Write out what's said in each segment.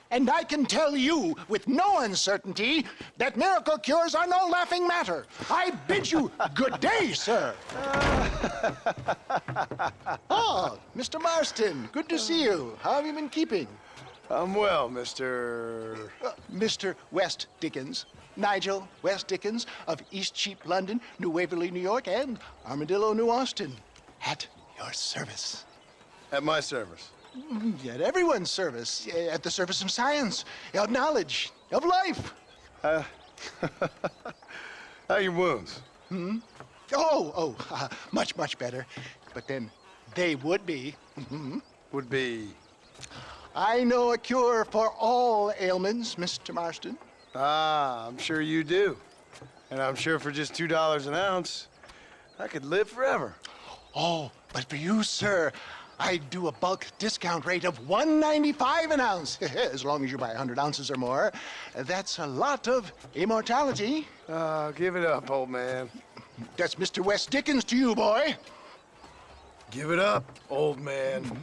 And I can tell you with no uncertainty that miracle cures are no laughing matter. I bid you good day, sir. Oh, Mr. Marston, good to see you. How have you been keeping? I'm well, Mr. Mr. West Dickens. Nigel West Dickens of East Cheap, London, New Waverly, New York, and Armadillo, New Austin. At your service. At my service. At everyone's service. At the service of science, of knowledge, of life. How are your wounds? Much, much better. But then they would be. Would be... I know a cure for all ailments, Mr. Marston. Ah, I'm sure you do. And I'm sure for just $2 an ounce, I could live forever. Oh, but for you, sir, I do a bulk discount rate of $1.95 an ounce. As long as you buy 100 ounces or more. That's a lot of immortality. Give it up, old man. That's Mr. West Dickens to you, boy. Give it up, old man.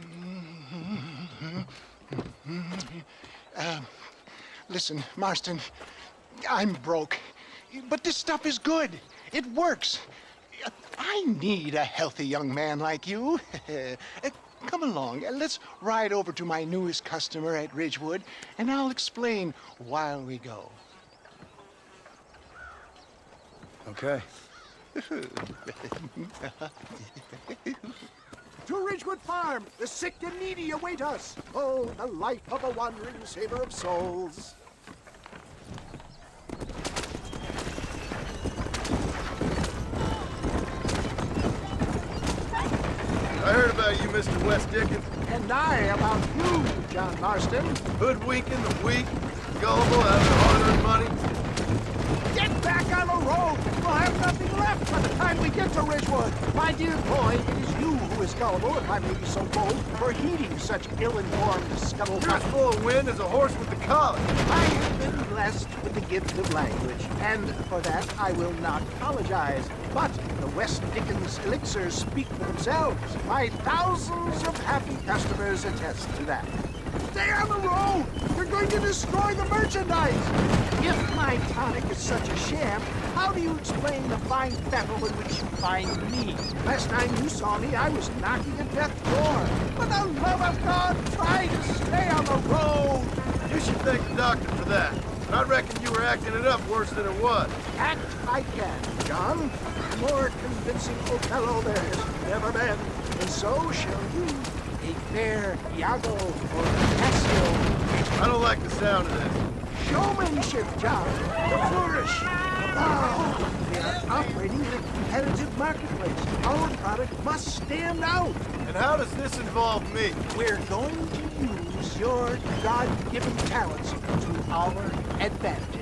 Listen, Marston, I'm broke. But this stuff is good. It works. I need a healthy young man like you. Come along, let's ride over to my newest customer at Ridgewood, and I'll explain while we go. Okay. To Ridgewood Farm, the sick and needy await us. Oh, the life of a wandering saver of souls. I heard about you, Mr. West Dickens. And I about you, John Marston. Hoodwinking the weak, gullible, having hard-earned money. Get back on the road! We'll have nothing left by the time we get to Ridgewood. My dear boy, it is you who is gullible, if I may be so bold, for heeding such ill-informed You're scuttlebutt. as full of wind as a horse with the collar. I have been blessed with the gift of language, and for that I will not apologize. But the West Dickens elixirs speak for themselves. My thousands of happy customers attest to that. Stay on the road! We're going to destroy the merchandise! If my tonic is such a sham, how do you explain the fine battle in which you find me? Last time you saw me, I was knocking at death's door. For the love of God, try to stay on the road! You should thank the doctor for that. I reckon you were acting it up worse than it was. Act I can, John. More convincing Othello there has never been. And so shall you. A fair Iago or Cassio. I don't like the sound of this. Showmanship, John. The flourish. The bow. We are operating in a competitive marketplace. Our product must stand out. And how does this involve me? We're going to use your God-given talents to our advantage.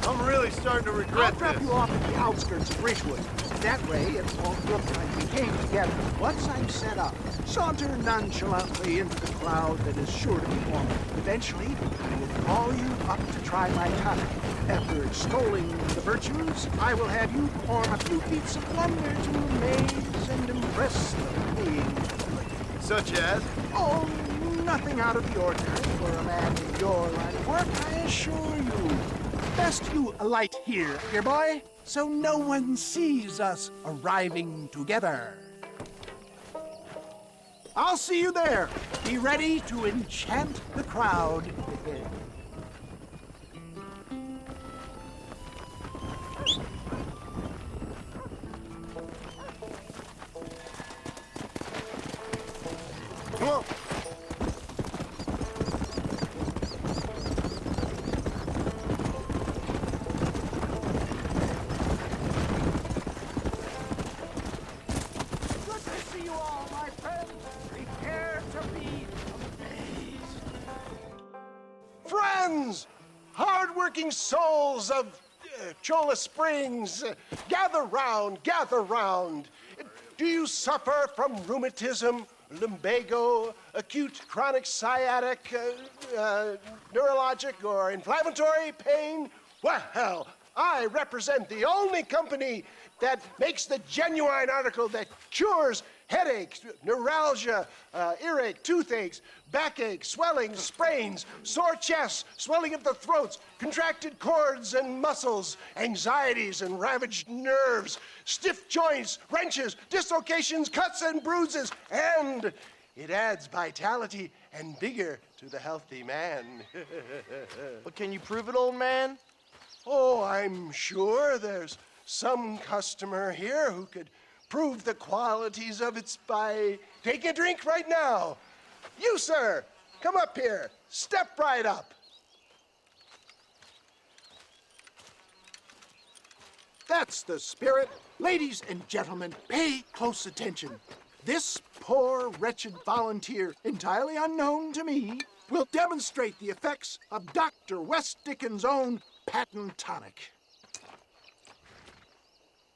I'm really starting to I'll regret drop this. you off at the outskirts of Ridgewood. That way, it won't look like we came together. Once I'm set up, saunter nonchalantly into the crowd that is sure to be formed. Eventually, I will call you up to try my tonic. After extolling the virtues, I will have you perform a few feats of wonder to amaze and impress the paying public. Such as? Oh, nothing out of the ordinary for a man in your line of work, I assure you. Best you alight here, dear boy, so no one sees us arriving together. I'll see you there. Be ready to enchant the crowd. Come on. Good to see you all, my friends. Prepare to be amazed. Friends, hard-working souls of Cholla Springs, gather round, gather round. Do you suffer from rheumatism, lumbago, acute chronic sciatic, neurologic, or inflammatory pain? Well, I represent the only company that makes the genuine article that cures headaches, neuralgia, earache, toothaches, backache, swelling, sprains, sore chests, swelling of the throats, contracted cords and muscles, anxieties and ravaged nerves, stiff joints, wrenches, dislocations, cuts and bruises, and it adds vitality and vigor to the healthy man. But can you prove it, old man? Oh, I'm sure there's some customer here who could prove the qualities of it by taking a drink right now. You, sir, come up here. Step right up. That's the spirit. Ladies and gentlemen, pay close attention. This poor, wretched volunteer, entirely unknown to me, will demonstrate the effects of Dr. West Dickens' own patent tonic.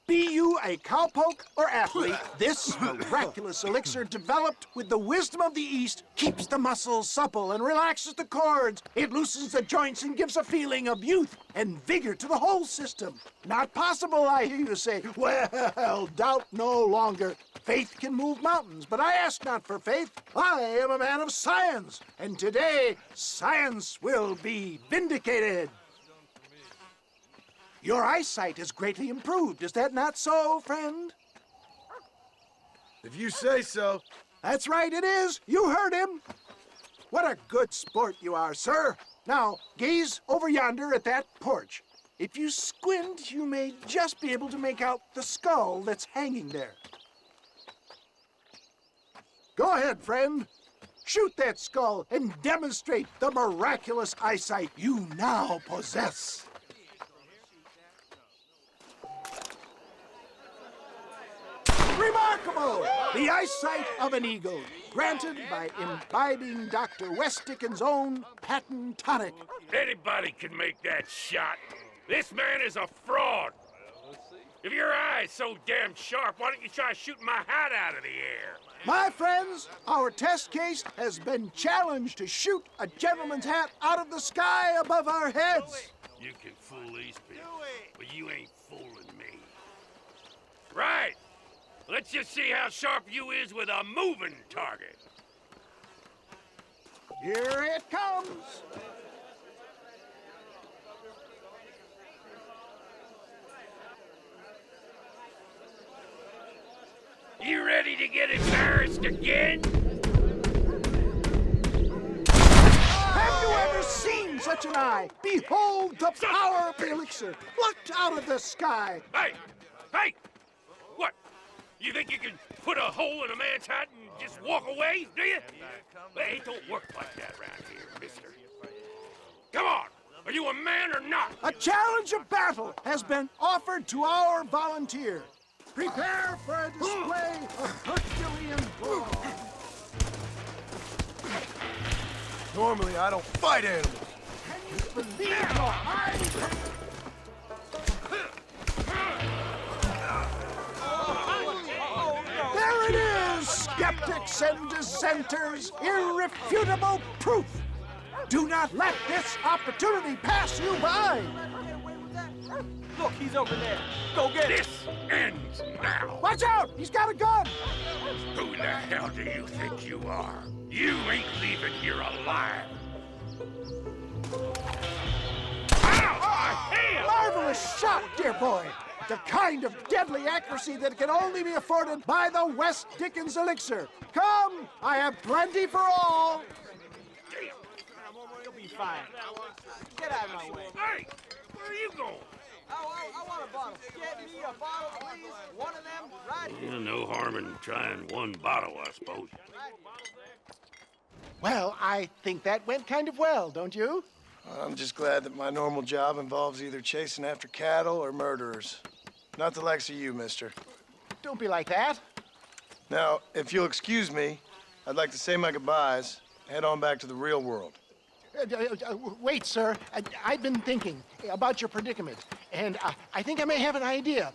Be you a cowpoke or athlete, this miraculous elixir developed with the wisdom of the East keeps the muscles supple and relaxes the cords. It loosens the joints and gives a feeling of youth and vigor to the whole system. Not possible, I hear you say. Well, doubt no longer. Faith can move mountains, but I ask not for faith. I am a man of science, and today science will be vindicated. Your eyesight has greatly improved. Is that not so, friend? If you say so. That's right, it is. You heard him. What a good sport you are, sir. Now, gaze over yonder at that porch. If you squint, you may just be able to make out the skull that's hanging there. Go ahead, friend. Shoot that skull and demonstrate the miraculous eyesight you now possess. Remarkable! The eyesight of an eagle, granted by imbibing Dr. West Dickens' own patent tonic. Anybody can make that shot. This man is a fraud. If your eye's so damn sharp, why don't you try shooting my hat out of the air? My friends, our test case has been challenged to shoot a gentleman's hat out of the sky above our heads. You can fool these people, but you ain't fooling me. Right. Let's just see how sharp you is with a moving target. Here it comes. You ready to get embarrassed again? Have you ever seen such an eye? Behold the power of the elixir, plucked out of the sky. Hey! Hey! What? You think you can put a hole in a man's hat and just walk away, do you? Well, it don't work like that around here, mister. Come on! Are you a man or not? A challenge of battle has been offered to our volunteer. Prepare for a display of Herculean brawn. Normally, I don't fight animals. Can you believe how high? There it is, skeptics and dissenters, irrefutable proof. Do not let this opportunity pass you by. Look, he's over there. Go get him. This ends now. Watch out, he's got a gun. Who the hell do you think you are? You ain't leaving here alive. Ow! My hand! Marvelous shot, dear boy. The kind of deadly accuracy that can only be afforded by the West Dickens elixir. Come, I have plenty for all. You'll be fine. Get out of my way. Hey! Where are you going? I want a bottle. Get me a bottle, please. One of them, right here. No harm in trying one bottle, I suppose. Well, I think that went kind of well, don't you? I'm just glad that my normal job involves either chasing after cattle or murderers. Not the likes of you, mister. Don't be like that. Now, if you'll excuse me, I'd like to say my goodbyes, head on back to the real world. Wait, sir. I've been thinking about your predicament, and I think I may have an idea.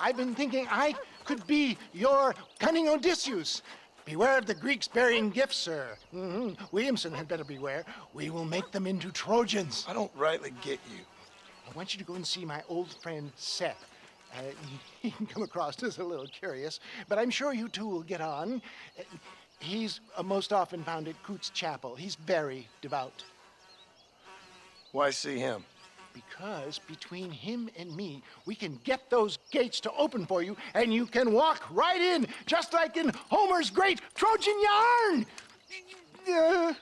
I've been thinking I could be your cunning Odysseus. Beware of the Greeks burying gifts, sir. Williamson had better beware. We will make them into Trojans. I don't rightly get you. I want you to go and see my old friend Seth. He can come across as a little curious, but I'm sure you two will get on. He's most often found at Coots Chapel. He's very devout. Why see him? Because between him and me, we can get those gates to open for you, and you can walk right in, just like in Homer's great Trojan yarn!